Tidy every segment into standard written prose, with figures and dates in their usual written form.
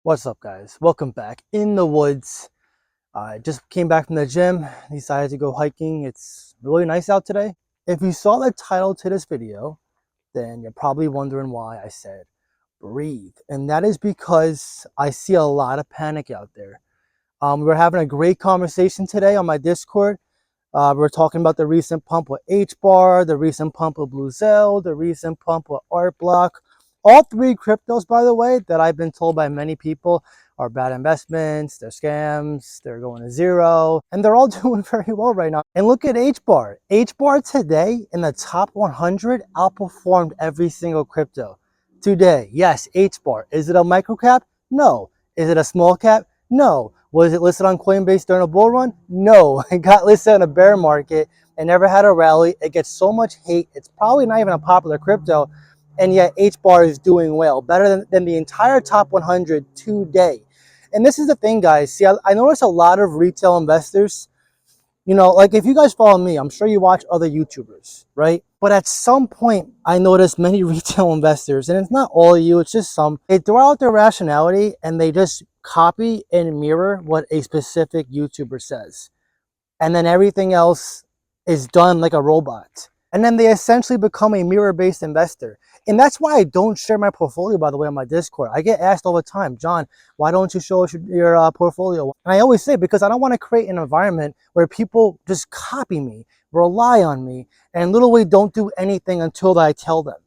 What's up, guys? Welcome back in the woods. I just came back from the gym, decided to go hiking. It's really nice out today. If you saw the title to this video, then you're probably wondering why I said breathe. And that is because I see a lot of panic out there. We're having a great conversation today on my Discord. We're talking about the recent pump with H-Bar, the recent pump with Blue Zell, the recent pump with Art Block. All three cryptos, by the way, that I've been told by many people are bad investments, they're scams, they're going to zero, and they're all doing very well right now. And look at H-Bar. H-Bar today in the top 100 outperformed every single crypto. Today, yes, H-Bar. Is it a micro cap? No. Is it a small cap? No. Was it listed on Coinbase during a bull run? No. It got listed in a bear market. It never had a rally. It gets so much hate. It's probably not even a popular crypto. And yet H-Bar is doing well, better than the entire top 100 today. And this is the thing, guys. See, I notice a lot of retail investors, like if you guys follow me, I'm sure you watch other YouTubers, right? But at some point, I noticed many retail investors, and it's not all of you, it's just some, they throw out their rationality and they just copy and mirror what a specific YouTuber says. And then everything else is done like a robot. And then they essentially become a mirror-based investor. And that's why I don't share my portfolio, by the way, on my Discord. I get asked all the time, John, why don't you show us your portfolio? And I always say, because I don't want to create an environment where people just copy me, rely on me, and literally don't do anything until I tell them.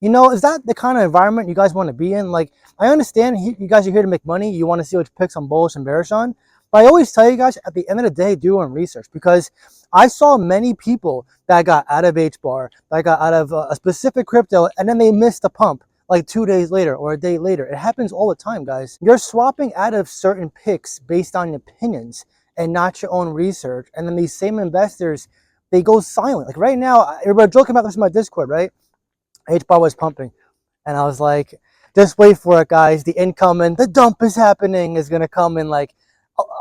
Is that the kind of environment you guys want to be in? Like, I understand you guys are here to make money. You want to see which picks I'm bullish and bearish on. But I always tell you guys, at the end of the day, do your own research, because I saw many people that got out of H-Bar, that got out of a specific crypto, and then they missed the pump like 2 days later or a day later. It happens all the time, guys. You're swapping out of certain picks based on opinions and not your own research. And then these same investors, they go silent. Like right now, we're joking about this in my Discord, right? H-Bar was pumping. And I was like, just wait for it, guys. The income and the dump is happening is going to come in like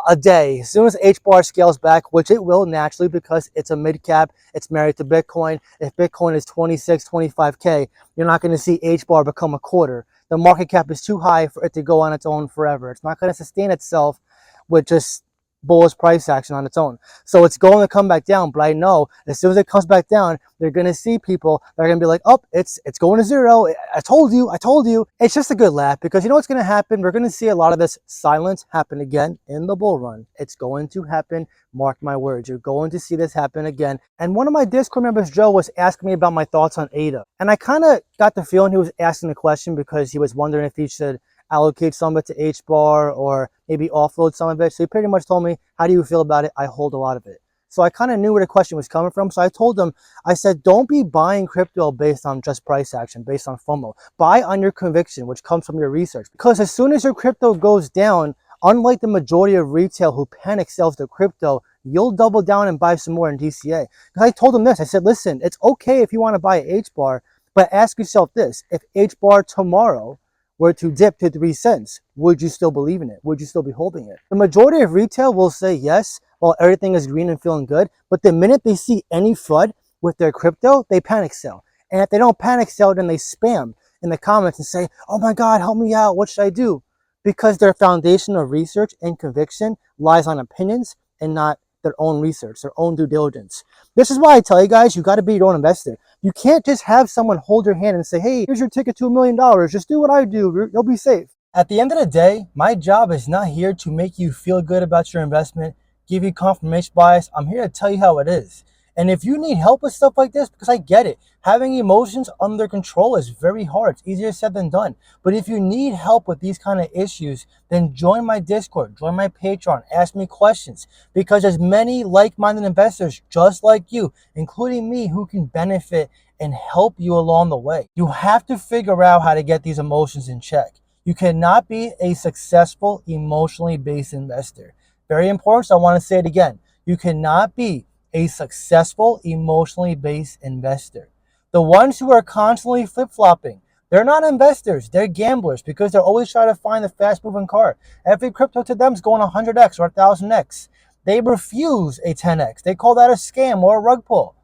a day. As soon as H-Bar scales back, which it will naturally because it's a mid cap, it's married to Bitcoin. If Bitcoin is 26, 25K, you're not going to see H-Bar become a quarter. The market cap is too high for it to go on its own forever. It's not going to sustain itself with just bullish price action on its own. So it's going to come back down, but I know as soon as it comes back down, they're going to see people that are going to be like, oh, it's going to zero. I told you. It's just a good laugh, because you know what's going to happen? We're going to see a lot of this silence happen again in the bull run. It's going to happen. Mark my words. You're going to see this happen again. And one of my Discord members, Joe, was asking me about my thoughts on ADA. And I kind of got the feeling he was asking the question because he was wondering if he should allocate some of it to H-Bar or maybe offload some of it. So he pretty much told me, how do you feel about it? I hold a lot of it. So I kind of knew where the question was coming from. So I told him, I said, don't be buying crypto based on just price action, based on FOMO. Buy on your conviction, which comes from your research. Because as soon as your crypto goes down, unlike the majority of retail who panic sells their crypto, you'll double down and buy some more in DCA. Because I told him this, I said, listen, it's okay if you want to buy H-Bar, but ask yourself this, if H-Bar tomorrow were to dip to 3 cents, would you still believe in it? Would you still be holding it? The majority of retail will say yes, while everything is green and feeling good. But the minute they see any FUD with their crypto, they panic sell. And if they don't panic sell, then they spam in the comments and say, oh my God, help me out. What should I do? Because their foundation of research and conviction lies on opinions and not their own research, their own due diligence. This is why I tell you guys, you got to be your own investor. You can't just have someone hold your hand and say, hey, here's your ticket to $1 million. Just do what I do. You'll be safe. At the end of the day, my job is not here to make you feel good about your investment, give you confirmation bias. I'm here to tell you how it is. And if you need help with stuff like this, because I get it, having emotions under control is very hard. It's easier said than done. But if you need help with these kind of issues, then join my Discord, join my Patreon, ask me questions, because there's many like-minded investors just like you, including me, who can benefit and help you along the way. You have to figure out how to get these emotions in check. You cannot be a successful, emotionally based investor. Very important, so I want to say it again. You cannot be a successful, emotionally based investor. The ones who are constantly flip-flopping, they're not investors, they're gamblers, because they're always trying to find the fast-moving car. Every crypto to them is going 100x or 1000x. They refuse a 10x. They call that a scam or a rug pull.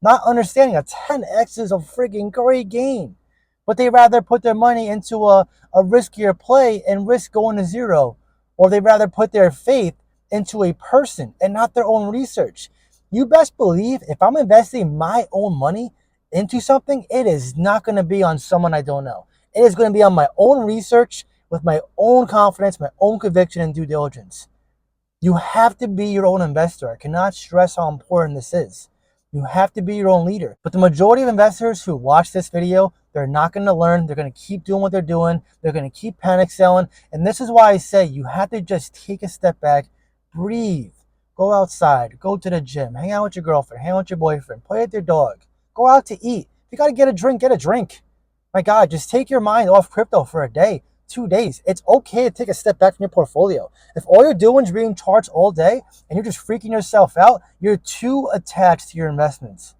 Not understanding a 10x is a freaking great gain. but they rather put their money into a riskier play and risk going to zero, or they rather put their faith into a person and not their own research. You best believe if I'm investing my own money into something, it is not going to be on someone I don't know. It is going to be on my own research with my own confidence, my own conviction and due diligence. You have to be your own investor. I cannot stress how important this is. You have to be your own leader. But the majority of investors who watch this video, they're not going to learn. They're going to keep doing what they're doing. They're going to keep panic selling. And this is why I say you have to just take a step back, breathe, go outside, go to the gym, hang out with your girlfriend, hang out with your boyfriend, play with your dog, go out to eat. If you got to get a drink, get a drink. My God, just take your mind off crypto for a day, 2 days. It's okay to take a step back from your portfolio. If all you're doing is reading charts all day and you're just freaking yourself out, you're too attached to your investments.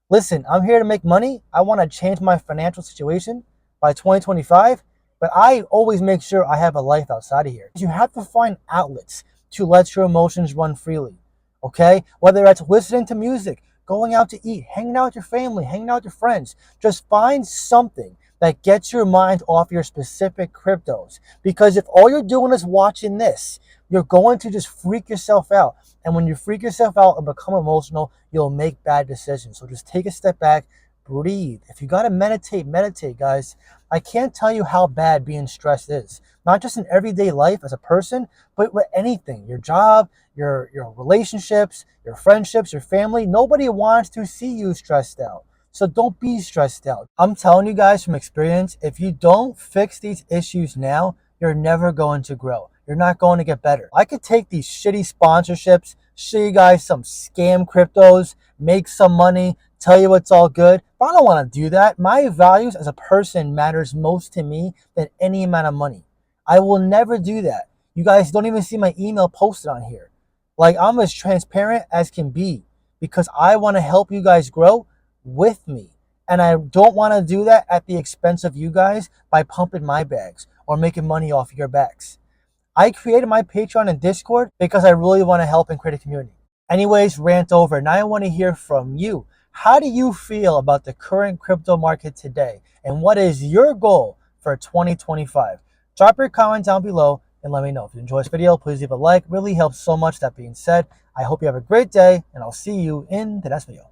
Listen, I'm here to make money. I want to change my financial situation by 2025, but I always make sure I have a life outside of here. You have to find outlets to let your emotions run freely, okay? Whether that's listening to music, going out to eat, hanging out with your family, hanging out with your friends. Just find something that gets your mind off your specific cryptos. Because if all you're doing is watching this, you're going to just freak yourself out. And when you freak yourself out and become emotional, you'll make bad decisions. So just take a step back, breathe. If you got to meditate, meditate, guys. I can't tell you how bad being stressed is. Not just in everyday life as a person, but with anything. Your job, your relationships, your friendships, your family. Nobody wants to see you stressed out. So don't be stressed out. I'm telling you guys from experience, if you don't fix these issues now, you're never going to grow. You're not going to get better. I could take these shitty sponsorships, show you guys some scam cryptos, make some money, tell you it's all good. But I don't want to do that. My values as a person matters most to me than any amount of money. I will never do that. You guys don't even see my email posted on here. Like, I'm as transparent as can be because I want to help you guys grow with me. And I don't want to do that at the expense of you guys by pumping my bags or making money off your backs. I created my Patreon and Discord because I really want to help and create a community. Anyways, rant over. Now I want to hear from you. How do you feel about the current crypto market today? And what is your goal for 2025? Drop your comment down below and let me know. If you enjoyed this video, please leave a like. Really helps so much. That being said, I hope you have a great day and I'll see you in the next video.